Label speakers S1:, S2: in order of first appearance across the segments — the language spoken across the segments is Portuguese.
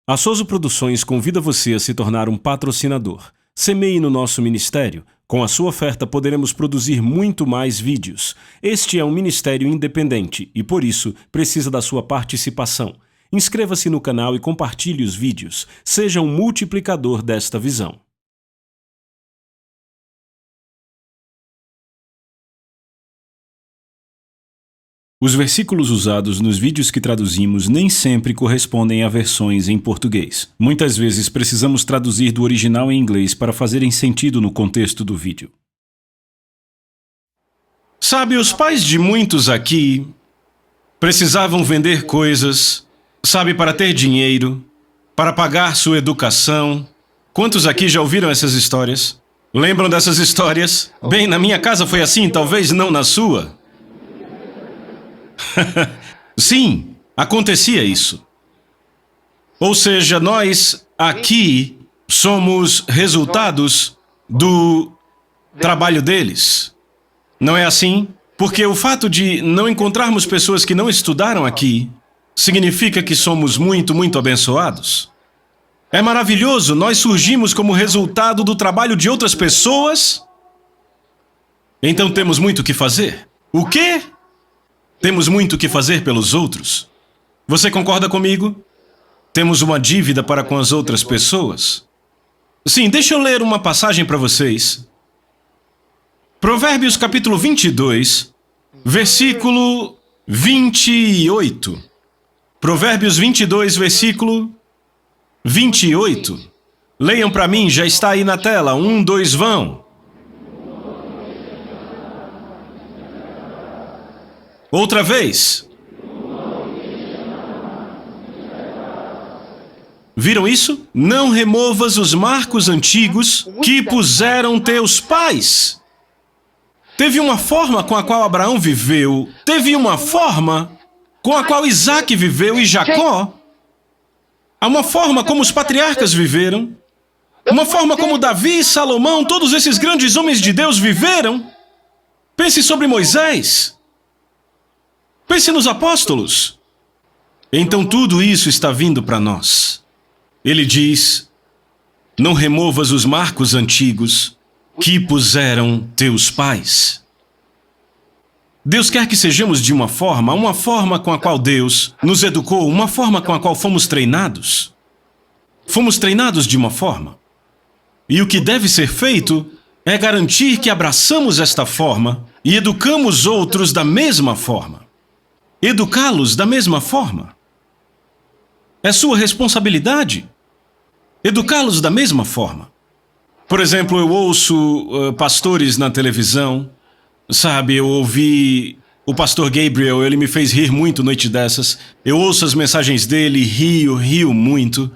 S1: A Soso Produções convida você a se tornar um patrocinador. Semeie no nosso ministério. Com a sua oferta poderemos produzir muito mais vídeos. Este é um ministério independente e, por isso, precisa da sua participação. Inscreva-se no canal e compartilhe os vídeos. Seja um multiplicador desta visão. Os versículos usados nos vídeos que traduzimos nem sempre correspondem a versões em português. Muitas vezes precisamos traduzir do original em inglês para fazerem sentido no contexto do vídeo. Sabe, os pais de muitos aqui precisavam vender coisas, sabe, para ter dinheiro, para pagar sua educação. Quantos aqui já ouviram essas histórias? Lembram dessas histórias? Bem, na minha casa foi assim, talvez não na sua. Sim, acontecia isso. Ou seja, nós aqui somos resultados do trabalho deles. Não é assim? Porque o fato de não encontrarmos pessoas que não estudaram aqui significa que somos muito abençoados. É maravilhoso, nós surgimos como resultado do trabalho de outras pessoas. Então temos muito o que fazer. O quê? Temos muito o que fazer pelos outros. Você concorda comigo? Temos uma dívida para com as outras pessoas. Sim, deixa eu ler uma passagem para vocês. Provérbios capítulo 22, versículo 28. Provérbios 22, versículo 28. Leiam para mim, já está aí na tela. 1, 2, vão. Outra vez. Viram isso? Não removas os marcos antigos que puseram teus pais. Teve uma forma com a qual Abraão viveu. Teve uma forma com a qual Isaac viveu e Jacó. Há uma forma como os patriarcas viveram. Uma forma como Davi e Salomão, todos esses grandes homens de Deus viveram. Pense sobre Moisés. Pense nos apóstolos. Então tudo isso está vindo para nós. Ele diz, não removas os marcos antigos que puseram teus pais. Deus quer que sejamos de uma forma com a qual Deus nos educou, uma forma com a qual fomos treinados. Fomos treinados de uma forma. E o que deve ser feito é garantir que abraçamos esta forma e educamos outros da mesma forma. Educá-los da mesma forma. É sua responsabilidade. Educá-los da mesma forma. Por exemplo, eu ouço pastores na televisão. Sabe, eu ouvi o pastor Gabriel, ele me fez rir muito noite dessas. Eu ouço as mensagens dele, rio muito.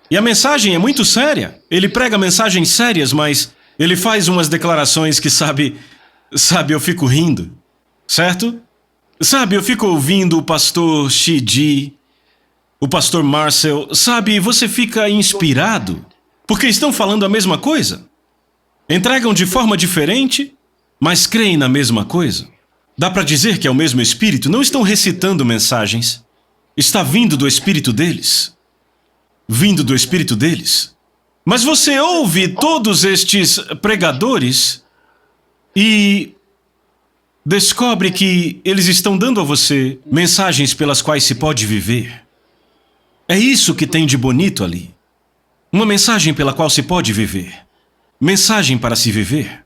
S1: E a mensagem é muito séria. Ele prega mensagens sérias, mas ele faz umas declarações que, sabe, eu fico rindo. Certo? Sabe, eu fico ouvindo o pastor Shiji, o pastor Marcel, sabe, você fica inspirado, porque estão falando a mesma coisa. Entregam de forma diferente, mas creem na mesma coisa. Dá para dizer que é o mesmo Espírito, não estão recitando mensagens. Está vindo do Espírito deles. Vindo do Espírito deles. Mas você ouve todos estes pregadores e descobre que eles estão dando a você mensagens pelas quais se pode viver. É isso que tem de bonito ali. Uma mensagem pela qual se pode viver. Mensagem para se viver.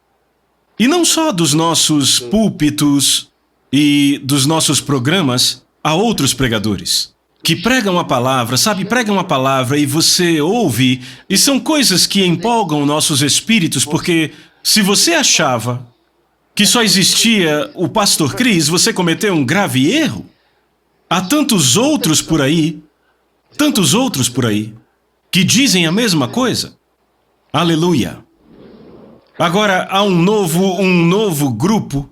S1: E não só dos nossos púlpitos e dos nossos programas, há outros pregadores que pregam a palavra, sabe, pregam a palavra e você ouve, e são coisas que empolgam nossos espíritos, porque se você achava que só existia o pastor Chris, você cometeu um grave erro. Há tantos outros por aí, que dizem a mesma coisa. Aleluia. Agora há um novo grupo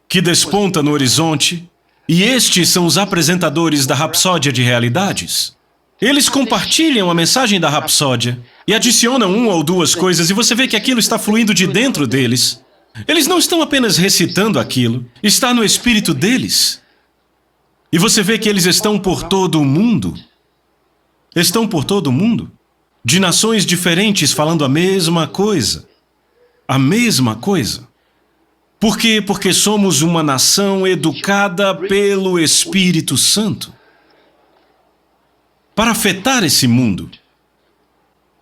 S1: que desponta no horizonte, e estes são os apresentadores da Rapsódia de Realidades. Eles compartilham a mensagem da Rapsódia e adicionam uma ou duas coisas, e você vê que aquilo está fluindo de dentro deles. Eles não estão apenas recitando aquilo, está no espírito deles. E você vê que eles estão por todo o mundo. Estão por todo o mundo, de nações diferentes falando a mesma coisa. A mesma coisa. Por quê? Porque somos uma nação educada pelo Espírito Santo para afetar esse mundo.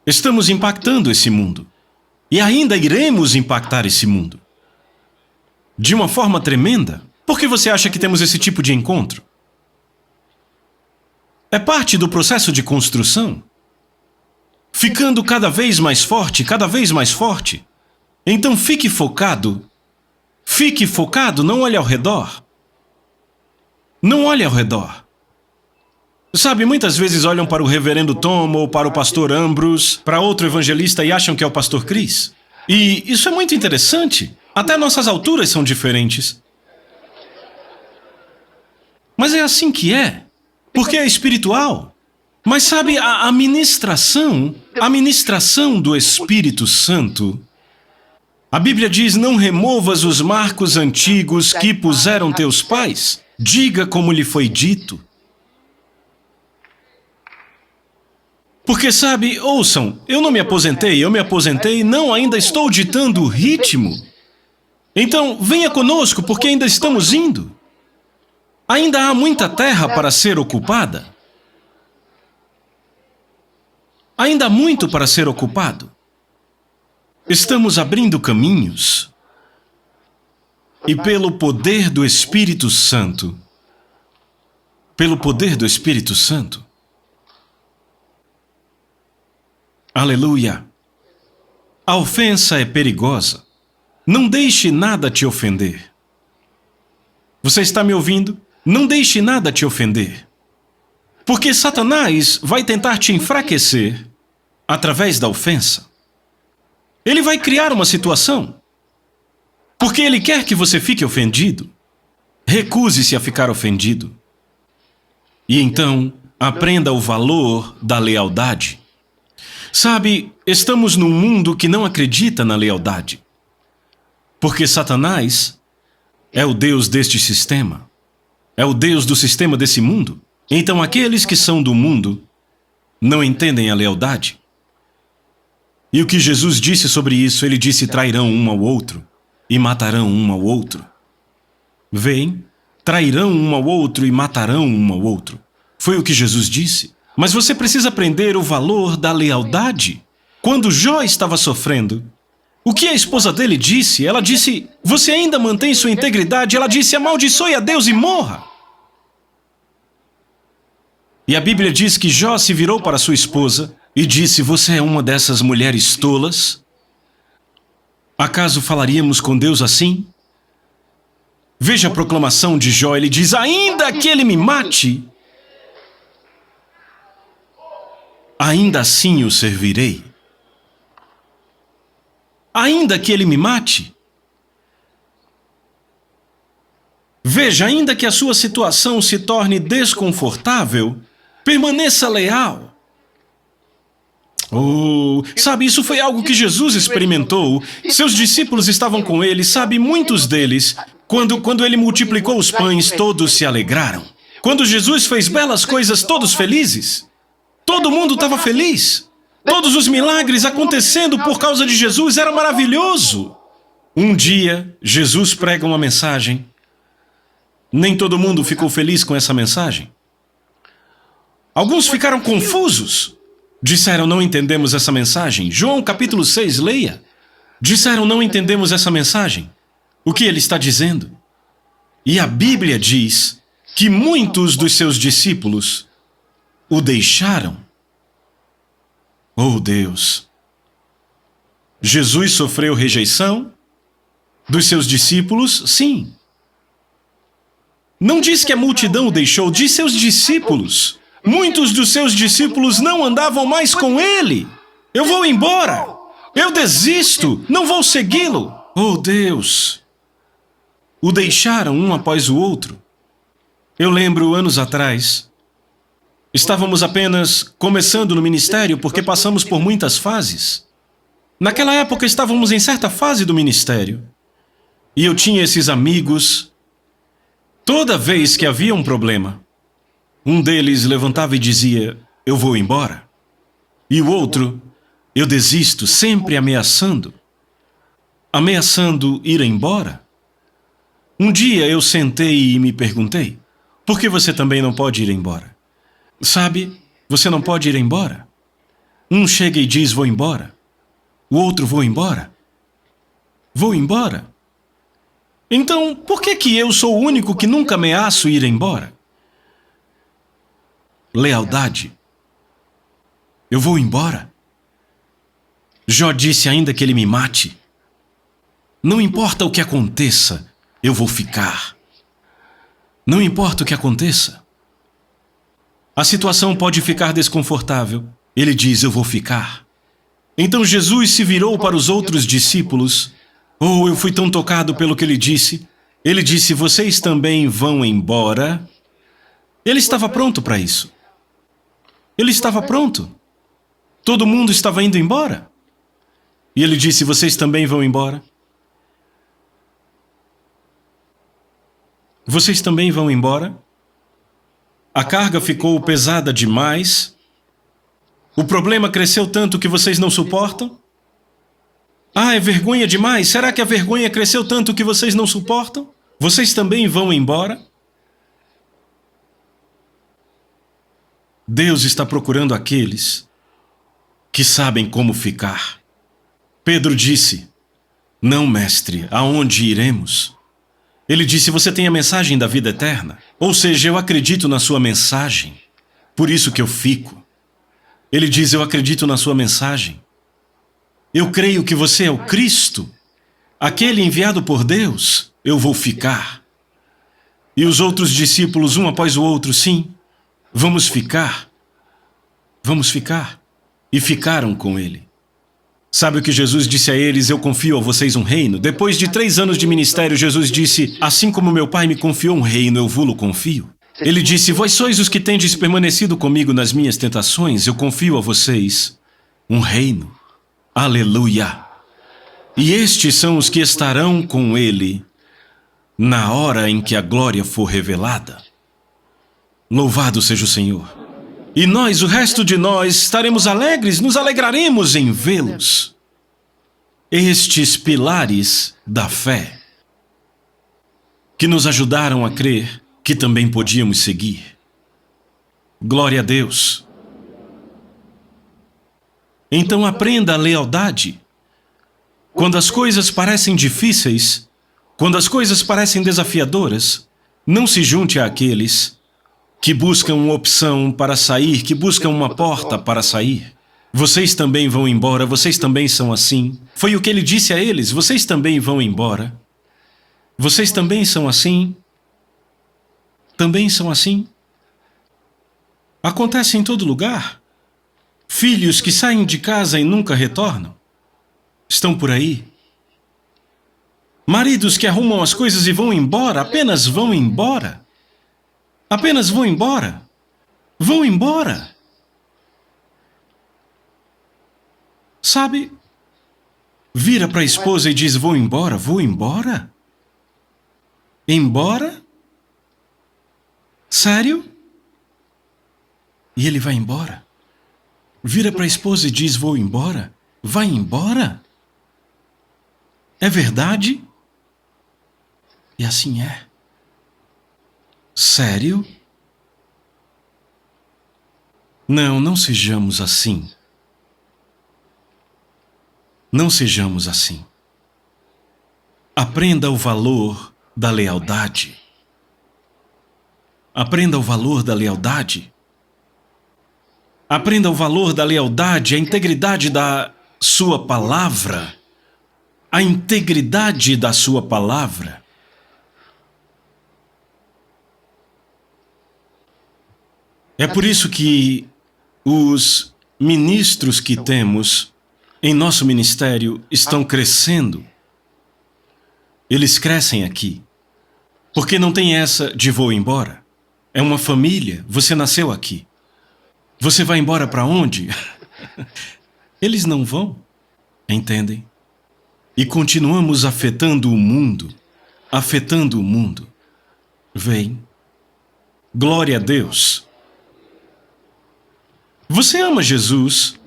S1: Estamos impactando esse mundo. E ainda iremos impactar esse mundo. De uma forma tremenda. Por que você acha que temos esse tipo de encontro? É parte do processo de construção. Ficando cada vez mais forte, cada vez mais forte. Então fique focado. Fique focado, não olhe ao redor. Não olhe ao redor. Sabe, muitas vezes olham para o reverendo Tom ou para o pastor Ambrose, para outro evangelista e acham que é o pastor Chris. E isso é muito interessante. Até nossas alturas são diferentes. Mas é assim que é. Porque é espiritual. Mas sabe, a ministração do Espírito Santo, a Bíblia diz, não removas os marcos antigos que puseram teus pais. Diga como lhe foi dito. Porque sabe, ouçam, eu me aposentei, não, ainda estou ditando o ritmo. Então, venha conosco, porque ainda estamos indo. Ainda há muita terra para ser ocupada. Ainda há muito para ser ocupado. Estamos abrindo caminhos. E pelo poder do Espírito Santo, aleluia, a ofensa é perigosa. Não deixe nada te ofender. Você está me ouvindo? Não deixe nada te ofender. Porque Satanás vai tentar te enfraquecer através da ofensa. Ele vai criar uma situação. Porque ele quer que você fique ofendido. Recuse-se a ficar ofendido. E então, aprenda o valor da lealdade. Sabe, estamos num mundo que não acredita na lealdade. Porque Satanás é o Deus deste sistema. É o Deus do sistema desse mundo. Então aqueles que são do mundo não entendem a lealdade. E o que Jesus disse sobre isso, ele disse, trairão um ao outro e matarão um ao outro. Veem? Trairão um ao outro e matarão um ao outro. Foi o que Jesus disse. Mas você precisa aprender o valor da lealdade. Quando Jó estava sofrendo, o que a esposa dele disse? Ela disse, você ainda mantém sua integridade? Ela disse, amaldiçoe a Deus e morra. E a Bíblia diz que Jó se virou para sua esposa e disse, você é uma dessas mulheres tolas? Acaso falaríamos com Deus assim? Veja a proclamação de Jó, ele diz, ainda que ele me mate, ainda assim o servirei. Ainda que ele me mate. Veja, ainda que a sua situação se torne desconfortável, permaneça leal. Oh, sabe, isso foi algo que Jesus experimentou. Seus discípulos estavam com ele, sabe, muitos deles, quando ele multiplicou os pães, todos se alegraram. Quando Jesus fez belas coisas, todos felizes. Todo mundo estava feliz. Todos os milagres acontecendo por causa de Jesus, era maravilhoso. Um dia, Jesus prega uma mensagem. Nem todo mundo ficou feliz com essa mensagem. Alguns ficaram confusos. Disseram, não entendemos essa mensagem. João capítulo 6, leia. Disseram, não entendemos essa mensagem. O que ele está dizendo? E a Bíblia diz que muitos dos seus discípulos o deixaram. Oh, Deus! Jesus sofreu rejeição dos seus discípulos? Sim. Não diz que a multidão o deixou, diz seus discípulos. Muitos dos seus discípulos não andavam mais com ele. Eu vou embora. Eu desisto. Não vou segui-lo. Oh, Deus! O deixaram um após o outro. Eu lembro, anos atrás, estávamos apenas começando no ministério porque passamos por muitas fases. Naquela época estávamos em certa fase do ministério. E eu tinha esses amigos. Toda vez que havia um problema, um deles levantava e dizia, eu vou embora. E o outro, eu desisto, sempre ameaçando. Ameaçando ir embora. Um dia eu sentei e me perguntei, por que você também não pode ir embora? Sabe, você não pode ir embora. Um chega e diz, vou embora. O outro, vou embora. Vou embora. Então, por que eu sou o único que nunca ameaço ir embora? Lealdade. Eu vou embora. Jó disse ainda que ele me mate. Não importa o que aconteça, eu vou ficar. Não importa o que aconteça. A situação pode ficar desconfortável. Ele diz, eu vou ficar. Então Jesus se virou para os outros discípulos. Oh, eu fui tão tocado pelo que ele disse. Ele disse, vocês também vão embora? Ele estava pronto para isso. Ele estava pronto. Todo mundo estava indo embora. E ele disse, vocês também vão embora? Vocês também vão embora? A carga ficou pesada demais? O problema cresceu tanto que vocês não suportam? Ah, é vergonha demais? Será que a vergonha cresceu tanto que vocês não suportam? Vocês também vão embora? Deus está procurando aqueles que sabem como ficar. Pedro disse, não, mestre, aonde iremos? Ele disse, você tem a mensagem da vida eterna. Ou seja, eu acredito na sua mensagem. Por isso que eu fico. Ele diz, eu acredito na sua mensagem. Eu creio que você é o Cristo, aquele enviado por Deus. Eu vou ficar. E os outros discípulos, um após o outro, sim, vamos ficar. Vamos ficar. E ficaram com ele. Sabe o que Jesus disse a eles? Eu confio a vocês um reino. Depois de 3 anos de ministério, Jesus disse, assim como meu Pai me confiou um reino, eu vou-lo confio. Ele disse, vós sois os que tendes permanecido comigo nas minhas tentações, eu confio a vocês um reino. Aleluia! E estes são os que estarão com ele na hora em que a glória for revelada. Louvado seja o Senhor. E nós, o resto de nós, estaremos alegres, nos alegraremos em vê-los. Estes pilares da fé, que nos ajudaram a crer que também podíamos seguir. Glória a Deus. Então aprenda a lealdade. Quando as coisas parecem difíceis, quando as coisas parecem desafiadoras, não se junte àqueles que buscam uma opção para sair, que buscam uma porta para sair. Vocês também vão embora, vocês também são assim. Foi o que ele disse a eles, vocês também vão embora. Vocês também são assim. Também são assim. Acontece em todo lugar. Filhos que saem de casa e nunca retornam. Estão por aí. Maridos que arrumam as coisas e vão embora, apenas vão embora. Apenas vão embora. Vão embora. Sabe? Vira para a esposa e diz, vou embora, vou embora? Embora? Sério? E ele vai embora. Vira para a esposa e diz, vou embora? Vai embora? É verdade? E assim é. Sério? Não, não sejamos assim. Não sejamos assim. Aprenda o valor da lealdade. Aprenda o valor da lealdade. Aprenda o valor da lealdade, a integridade da sua palavra. A integridade da sua palavra. É por isso que os ministros que temos em nosso ministério estão crescendo. Eles crescem aqui. Porque não tem essa de vou embora. É uma família, você nasceu aqui. Você vai embora para onde? Eles não vão, entendem? E continuamos afetando o mundo. Afetando o mundo. Vem. Glória a Deus. Você ama Jesus?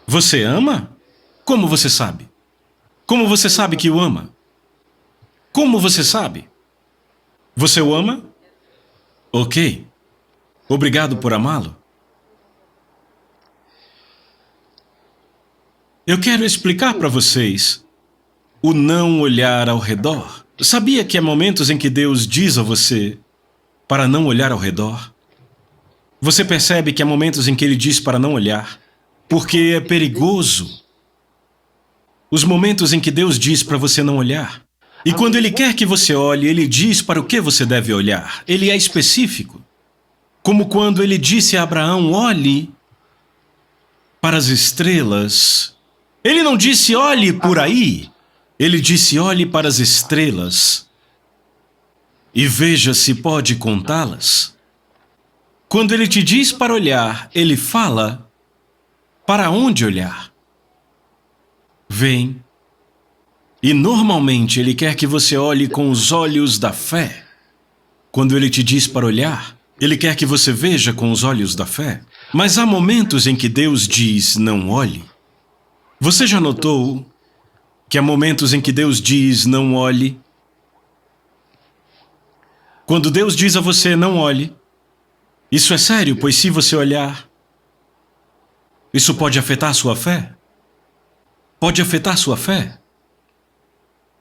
S1: Você ama? Como você sabe? Como você sabe que o ama? Como você sabe? Você o ama? Ok. Obrigado por amá-lo. Eu quero explicar para vocês o não olhar ao redor. Sabia que há momentos em que Deus diz a você para não olhar ao redor? Você percebe que há momentos em que Ele diz para não olhar, porque é perigoso. Os momentos em que Deus diz para você não olhar. E quando Ele quer que você olhe, Ele diz para o que você deve olhar. Ele é específico. Como quando Ele disse a Abraão, olhe para as estrelas. Ele não disse, olhe por aí. Ele disse, olhe para as estrelas e veja se pode contá-las. Quando Ele te diz para olhar, Ele fala para onde olhar. Vem. E normalmente Ele quer que você olhe com os olhos da fé. Quando Ele te diz para olhar, Ele quer que você veja com os olhos da fé. Mas há momentos em que Deus diz, não olhe. Você já notou que há momentos em que Deus diz, não olhe? Quando Deus diz a você, não olhe, isso é sério, pois se você olhar, isso pode afetar sua fé. Pode afetar sua fé.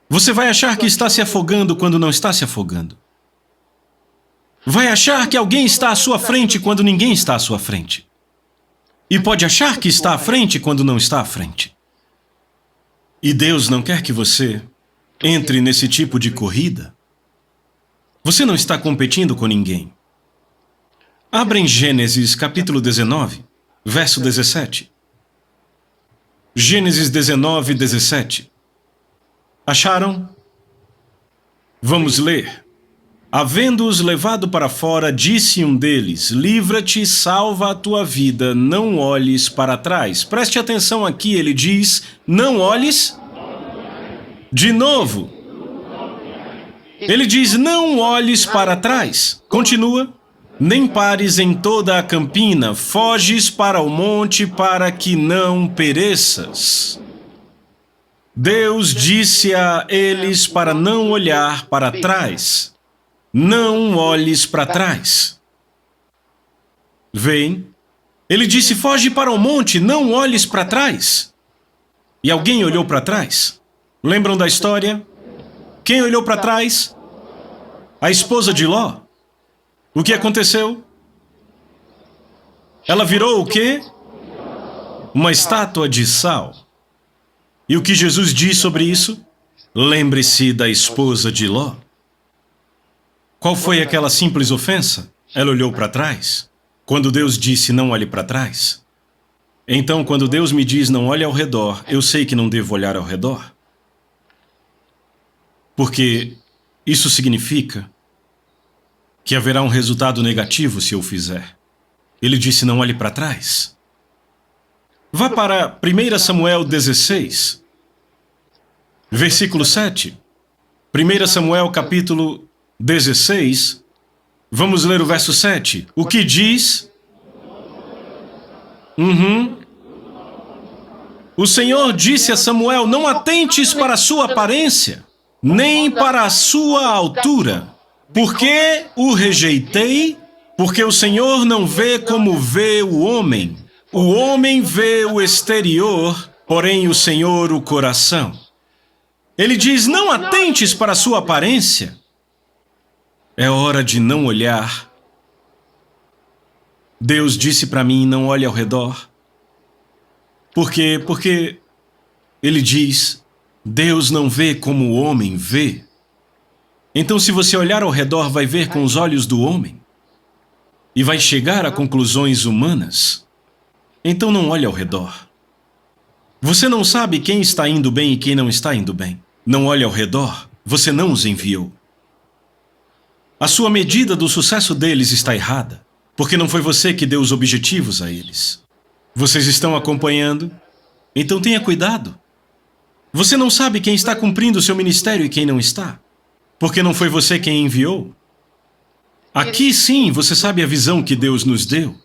S1: Você vai achar que está se afogando quando não está se afogando. Vai achar que alguém está à sua frente quando ninguém está à sua frente. E pode achar que está à frente quando não está à frente. E Deus não quer que você entre nesse tipo de corrida. Você não está competindo com ninguém. Abra em Gênesis capítulo 19, verso 17. Gênesis 19, 17. Acharam? Vamos ler. Havendo-os levado para fora, disse um deles, livra-te, salva a tua vida, não olhes para trás. Preste atenção aqui, ele diz, não olhes. De novo. Ele diz, não olhes para trás. Continua. Nem pares em toda a campina, foges para o monte para que não pereças. Deus disse a eles para não olhar para trás. Não olhes para trás. Vem. Ele disse, foge para o monte, não olhes para trás. E alguém olhou para trás? Lembram da história? Quem olhou para trás? A esposa de Ló. O que aconteceu? Ela virou o quê? Uma estátua de sal. E o que Jesus diz sobre isso? Lembre-se da esposa de Ló. Qual foi aquela simples ofensa? Ela olhou para trás. Quando Deus disse não olhe para trás. Então, quando Deus me diz não olhe ao redor, eu sei que não devo olhar ao redor. Porque isso significa que haverá um resultado negativo se eu fizer. Ele disse não olhe para trás. Vá para 1 Samuel 16, versículo 7. 1 Samuel capítulo 16, vamos ler o verso 7. O que diz? O Senhor disse a Samuel, não atentes para a sua aparência, nem para a sua altura. Porque o rejeitei? Porque o Senhor não vê como vê o homem. O homem vê o exterior, porém o Senhor o coração. Ele diz, não atentes para a sua aparência. É hora de não olhar. Deus disse para mim, não olhe ao redor. Por quê? Porque Ele diz, Deus não vê como o homem vê. Então, se você olhar ao redor, vai ver com os olhos do homem. E vai chegar a conclusões humanas. Então, não olhe ao redor. Você não sabe quem está indo bem e quem não está indo bem. Não olhe ao redor, você não os enviou. A sua medida do sucesso deles está errada, porque não foi você que deu os objetivos a eles. Vocês estão acompanhando? Então tenha cuidado. Você não sabe quem está cumprindo o seu ministério e quem não está, porque não foi você quem enviou. Aqui sim, você sabe a visão que Deus nos deu.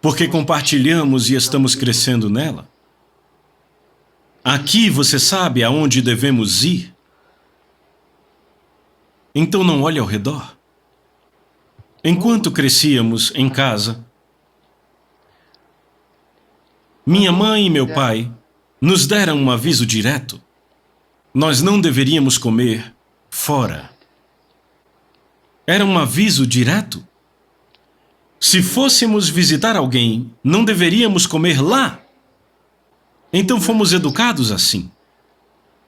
S1: porque compartilhamos e estamos crescendo nela. Aqui você sabe aonde devemos ir. Então não olhe ao redor. Enquanto crescíamos em casa, minha mãe e meu pai nos deram um aviso direto. Nós não deveríamos comer fora. Era um aviso direto. Se fôssemos visitar alguém, não deveríamos comer lá. Então fomos educados assim.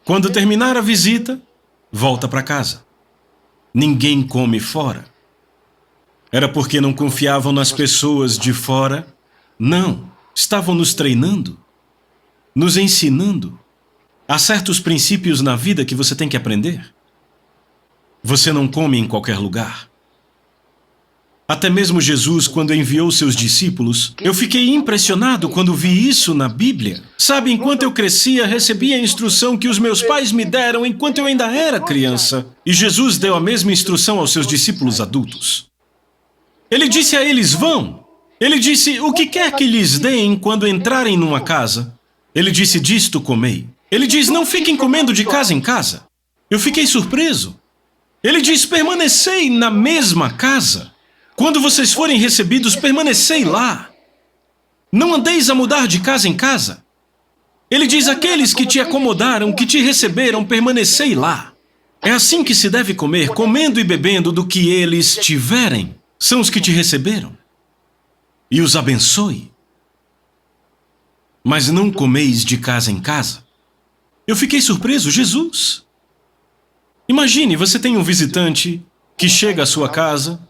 S1: Quando terminar a visita, volta para casa. Ninguém come fora. Era porque não confiavam nas pessoas de fora? Não. Estavam nos treinando, nos ensinando. Há certos princípios na vida que você tem que aprender. Você não come em qualquer lugar. Até mesmo Jesus, quando enviou seus discípulos, eu fiquei impressionado quando vi isso na Bíblia. Sabe, enquanto eu crescia, recebia a instrução que os meus pais me deram enquanto eu ainda era criança. E Jesus deu a mesma instrução aos seus discípulos adultos. Ele disse a eles, vão. Ele disse, o que quer que lhes deem quando entrarem numa casa? Ele disse, disto comei. Ele diz, não fiquem comendo de casa em casa. Eu fiquei surpreso. Ele diz, permanecei na mesma casa. Quando vocês forem recebidos, permanecei lá. Não andeis a mudar de casa em casa. Ele diz, aqueles que te acomodaram, que te receberam, permanecei lá. É assim que se deve comer, comendo e bebendo do que eles tiverem. São os que te receberam. E os abençoe. Mas não comeis de casa em casa. Eu fiquei surpreso, Jesus. Imagine, você tem um visitante que chega à sua casa,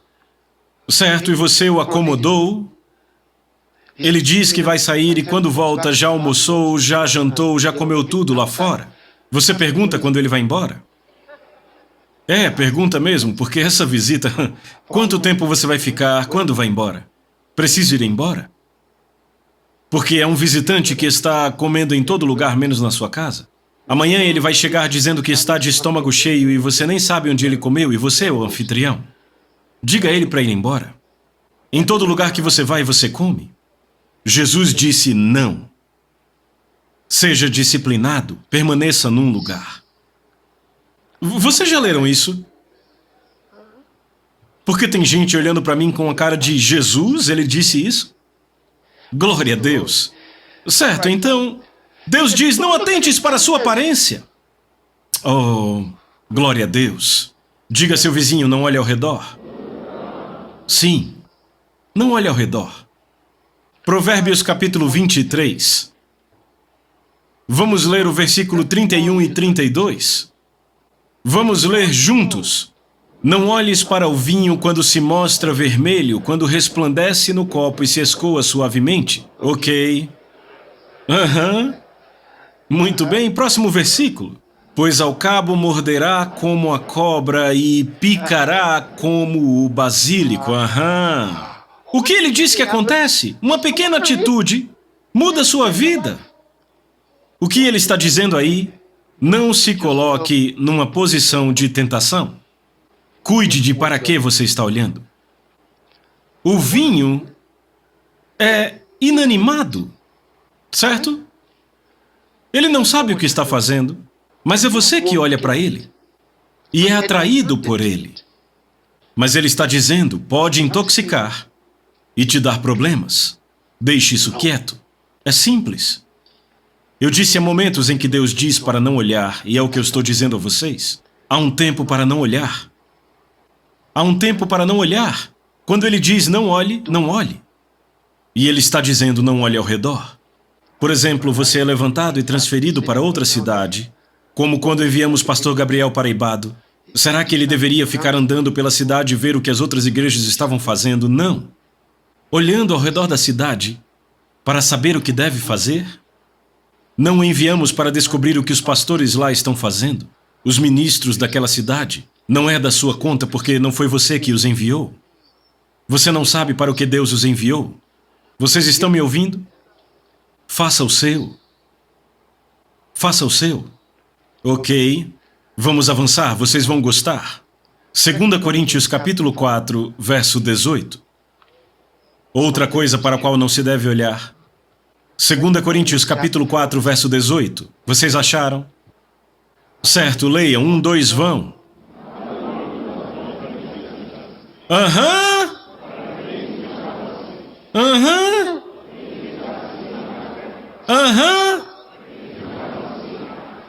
S1: certo, e você o acomodou. Ele diz que vai sair e quando volta já almoçou, já jantou, já comeu tudo lá fora. Você pergunta quando ele vai embora? Pergunta mesmo, porque essa visita, quanto tempo você vai ficar, quando vai embora? Preciso ir embora? Porque é um visitante que está comendo em todo lugar, menos na sua casa. Amanhã ele vai chegar dizendo que está de estômago cheio e você nem sabe onde ele comeu e você é o anfitrião. Diga a ele para ir embora. Em todo lugar que você vai, você come. Jesus disse não. Seja disciplinado, permaneça num lugar. Vocês já leram isso? Porque tem gente olhando para mim com a cara de Jesus, ele disse isso? Glória a Deus. Certo, então, Deus diz, não atentes para a sua aparência. Oh, glória a Deus. Diga a seu vizinho, não olhe ao redor. Sim, não olhe ao redor. Provérbios capítulo 23. Vamos ler o versículo 31 e 32. Vamos ler juntos. Não olhes para o vinho quando se mostra vermelho, quando resplandece no copo e se escoa suavemente. Ok. Muito bem, próximo versículo. Pois ao cabo morderá como a cobra e picará como o basílico. O que ele diz que acontece? Uma pequena atitude muda sua vida. O que ele está dizendo aí? Não se coloque numa posição de tentação. Cuide de para que você está olhando. O vinho é inanimado, certo? Ele não sabe o que está fazendo, mas é você que olha para ele e é atraído por ele. Mas ele está dizendo, pode intoxicar e te dar problemas. Deixe isso quieto. É simples. Eu disse há momentos em que Deus diz para não olhar, e é o que eu estou dizendo a vocês. Há um tempo para não olhar. Há um tempo para não olhar. Quando ele diz não olhe, não olhe. E ele está dizendo não olhe ao redor. Por exemplo, você é levantado e transferido para outra cidade, como quando enviamos pastor Gabriel para Ibado. Será que ele deveria ficar andando pela cidade e ver o que as outras igrejas estavam fazendo? Não. Olhando ao redor da cidade para saber o que deve fazer? Não o enviamos para descobrir o que os pastores lá estão fazendo. Os ministros daquela cidade. Não é da sua conta porque não foi você que os enviou. Você não sabe para o que Deus os enviou. Vocês estão me ouvindo? Faça o seu. Faça o seu. Ok. Vamos avançar, vocês vão gostar. 2 Coríntios capítulo 4, verso 18. Outra coisa para a qual não se deve olhar. 2 Coríntios capítulo 4, verso 18. Vocês acharam? Certo, leiam. 1, 2, vão. Aham. Aham. Aham.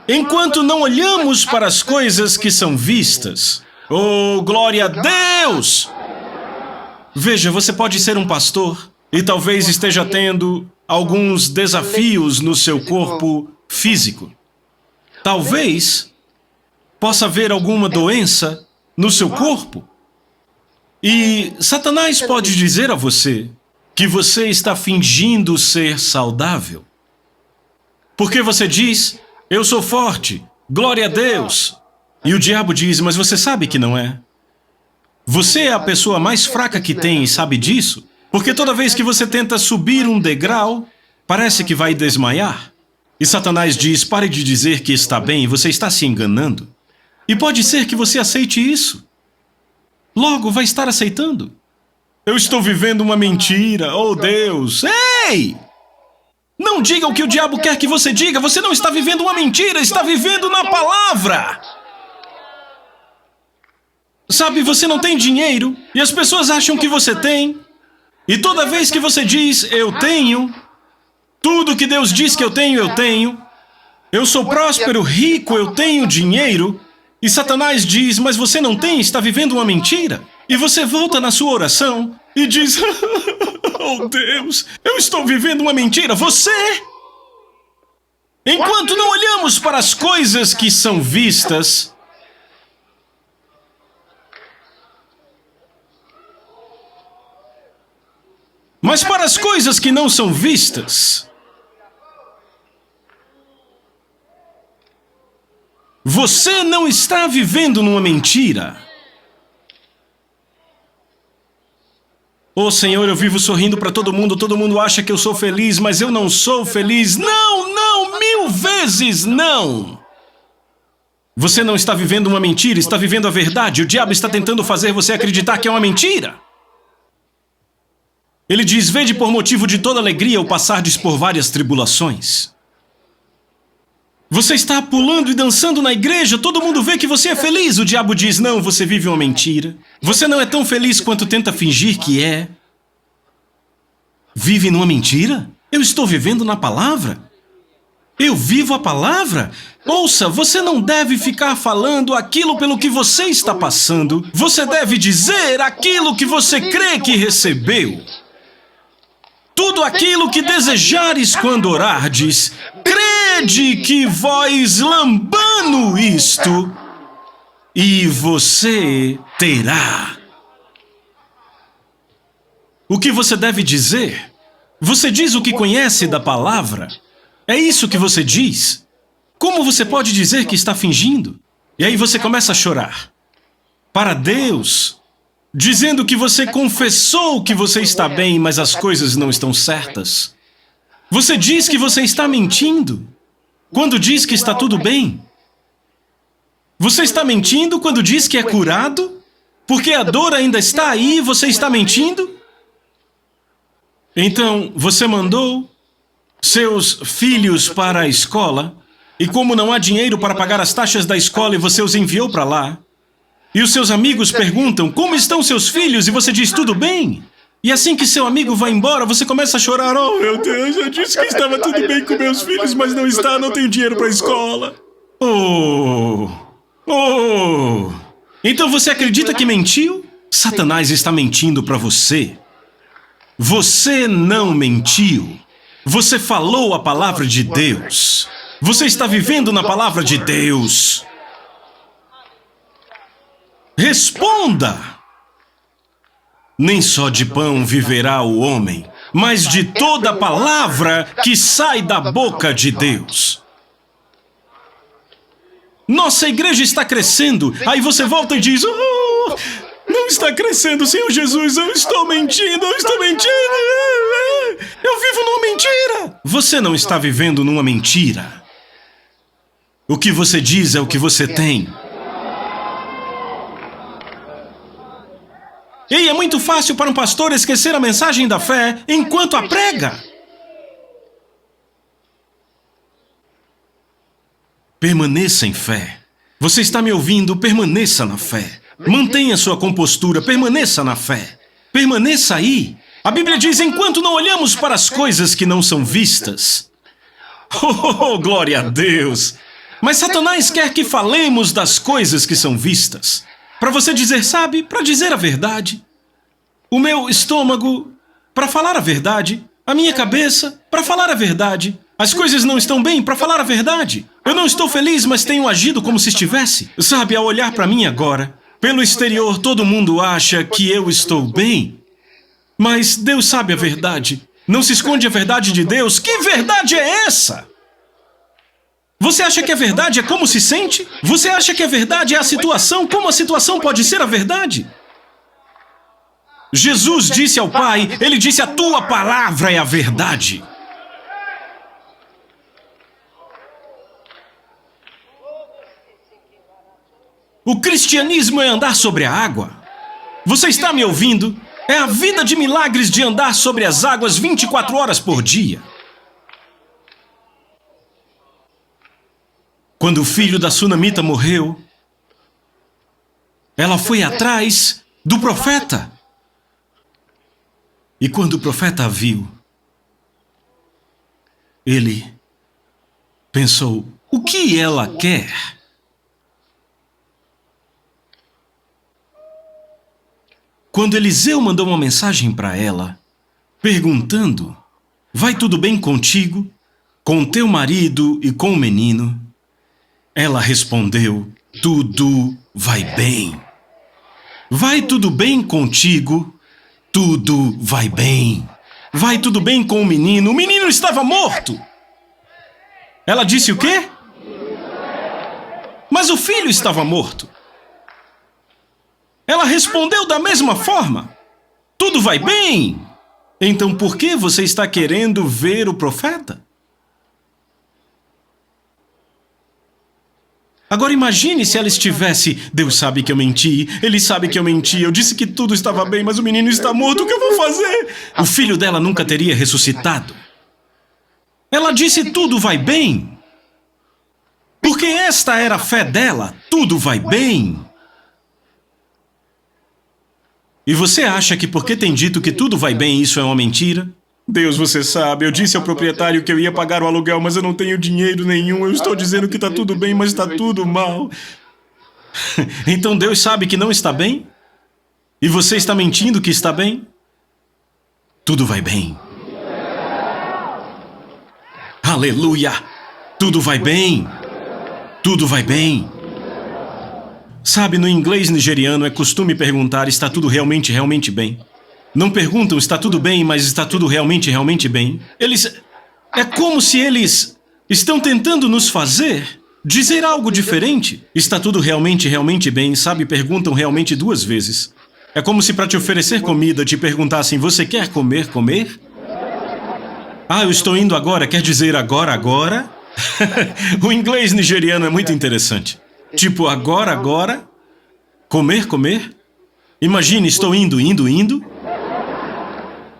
S1: Enquanto não olhamos para as coisas que são vistas. Oh, glória a Deus! Veja, você pode ser um pastor e talvez esteja tendo alguns desafios no seu corpo físico. Talvez possa haver alguma doença no seu corpo. E Satanás pode dizer a você que você está fingindo ser saudável. Porque você diz, eu sou forte, glória a Deus. E o diabo diz, mas você sabe que não é. Você é a pessoa mais fraca que tem e sabe disso? Porque toda vez que você tenta subir um degrau, parece que vai desmaiar. E Satanás diz, pare de dizer que está bem, você está se enganando. E pode ser que você aceite isso. Logo vai estar aceitando. Eu estou vivendo uma mentira, oh Deus. Ei! Não diga o que o diabo quer que você diga, você não está vivendo uma mentira, está vivendo na palavra. Sabe, você não tem dinheiro e as pessoas acham que você tem. E toda vez que você diz, eu tenho, tudo que Deus diz que eu tenho, eu tenho. Eu sou próspero, rico, eu tenho dinheiro. E Satanás diz, mas você não tem, está vivendo uma mentira. E você volta na sua oração e diz, oh Deus, eu estou vivendo uma mentira. Você! Enquanto não olhamos para as coisas que são vistas, mas para as coisas que não são vistas, você não está vivendo numa mentira. Oh Senhor, eu vivo sorrindo para todo mundo acha que eu sou feliz, mas eu não sou feliz. Não, não, 1000 vezes não! Você não está vivendo uma mentira, está vivendo a verdade. O diabo está tentando fazer você acreditar que é uma mentira. Ele diz, vede por motivo de toda alegria o passardes por várias tribulações. Você está pulando e dançando na igreja, todo mundo vê que você é feliz. O diabo diz, não, você vive uma mentira. Você não é tão feliz quanto tenta fingir que é. Vive numa mentira? Eu estou vivendo na palavra. Eu vivo a palavra. Ouça, você não deve ficar falando aquilo pelo que você está passando. Você deve dizer aquilo que você crê que recebeu. Tudo aquilo que desejares quando orardes, crede que vós lambano isto, e você terá. O que você deve dizer? Você diz o que conhece da palavra? É isso que você diz? Como você pode dizer que está fingindo? E aí você começa a chorar. Para Deus, dizendo que você confessou que você está bem, mas as coisas não estão certas. Você diz que você está mentindo quando diz que está tudo bem. Você está mentindo quando diz que é curado? Porque a dor ainda está aí e você está mentindo? Então, você mandou seus filhos para a escola, e como não há dinheiro para pagar as taxas da escola e você os enviou para lá, e os seus amigos perguntam, como estão seus filhos? E você diz, tudo bem. E assim que seu amigo vai embora, você começa a chorar. Oh, meu Deus, eu disse que estava tudo bem com meus filhos, mas não está, não tenho dinheiro para a escola. Oh. Então você acredita que mentiu? Satanás está mentindo para você. Você não mentiu. Você falou a palavra de Deus. Você está vivendo na palavra de Deus. Responda! Nem só de pão viverá o homem, mas de toda palavra que sai da boca de Deus. Nossa igreja está crescendo. Aí você volta e diz, oh, não está crescendo, Senhor Jesus, eu estou mentindo, eu vivo numa mentira. Você não está vivendo numa mentira. O que você diz é o que você tem. Ei, é muito fácil para um pastor esquecer a mensagem da fé enquanto a prega. Permaneça em fé. Você está me ouvindo? Permaneça na fé. Mantenha sua compostura, permaneça na fé. Permaneça aí. A Bíblia diz, enquanto não olhamos para as coisas que não são vistas. Oh, glória a Deus! Mas Satanás quer que falemos das coisas que são vistas. Para você dizer, sabe, para dizer a verdade. O meu estômago, para falar a verdade. A minha cabeça, para falar a verdade. As coisas não estão bem, para falar a verdade. Eu não estou feliz, mas tenho agido como se estivesse. Sabe, ao olhar para mim agora, pelo exterior todo mundo acha que eu estou bem. Mas Deus sabe a verdade. Não se esconde a verdade de Deus. Que verdade é essa? Você acha que a verdade é como se sente? Você acha que a verdade é a situação? Como a situação pode ser a verdade? Jesus disse ao Pai, Ele disse, a tua palavra é a verdade. O cristianismo é andar sobre a água. Você está me ouvindo? É a vida de milagres de andar sobre as águas 24 horas por dia. Quando o filho da sunamita morreu, ela foi atrás do profeta. E quando o profeta a viu, ele pensou, o que ela quer? Quando Eliseu mandou uma mensagem para ela, perguntando, vai tudo bem contigo, com teu marido e com o menino? Ela respondeu, tudo vai bem. Vai tudo bem contigo? Tudo vai bem. Vai tudo bem com o menino? O menino estava morto. Ela disse o quê? Mas o filho estava morto. Ela respondeu da mesma forma. Tudo vai bem. Então por que você está querendo ver o profeta? Agora imagine se ela estivesse, Deus sabe que eu menti, Ele sabe que eu menti, eu disse que tudo estava bem, mas o menino está morto, o que eu vou fazer? O filho dela nunca teria ressuscitado. Ela disse tudo vai bem. Porque esta era a fé dela, tudo vai bem. E você acha que porque tem dito que tudo vai bem, isso é uma mentira? Deus, você sabe, eu disse ao proprietário que eu ia pagar o aluguel, mas eu não tenho dinheiro nenhum. Eu estou dizendo que está tudo bem, mas está tudo mal. Então Deus sabe que não está bem? E você está mentindo que está bem? Tudo vai bem. Aleluia! Tudo vai bem. Tudo vai bem. Sabe, no inglês nigeriano é costume perguntar, está tudo realmente bem? Não perguntam, está tudo bem, mas está tudo realmente bem? É como se eles estão tentando nos fazer dizer algo diferente. Está tudo realmente bem, sabe? Perguntam realmente 2 vezes. É como se para te oferecer comida te perguntassem, você quer comer? Ah, eu estou indo agora, quer dizer agora? O inglês nigeriano é muito interessante. Tipo, agora? Comer? Imagine, estou indo.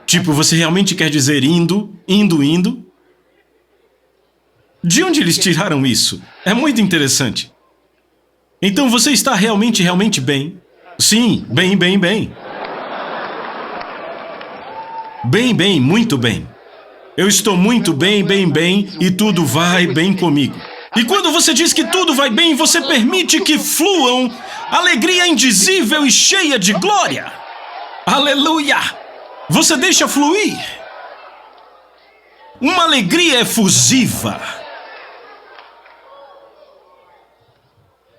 S1: Tipo, você realmente quer dizer indo? De onde eles tiraram isso? É muito interessante. Então você está realmente bem? Sim, bem. Bem, muito bem. Eu estou muito bem, e tudo vai bem comigo. E quando você diz que tudo vai bem, você permite que fluam alegria indizível e cheia de glória. Aleluia! Você deixa fluir uma alegria efusiva.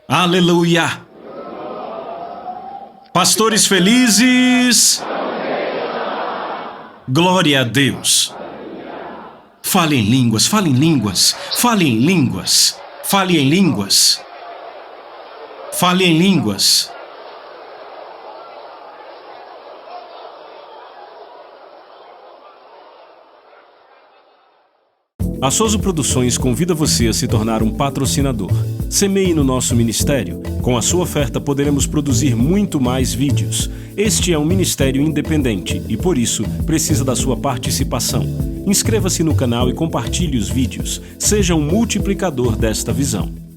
S1: Aleluia! Pastores felizes, glória a Deus. Fale em línguas. A Soso Produções convida você a se tornar um patrocinador. Semeie no nosso ministério. Com a sua oferta poderemos produzir muito mais vídeos. Este é um ministério independente e, por isso, precisa da sua participação. Inscreva-se no canal e compartilhe os vídeos. Seja um multiplicador desta visão.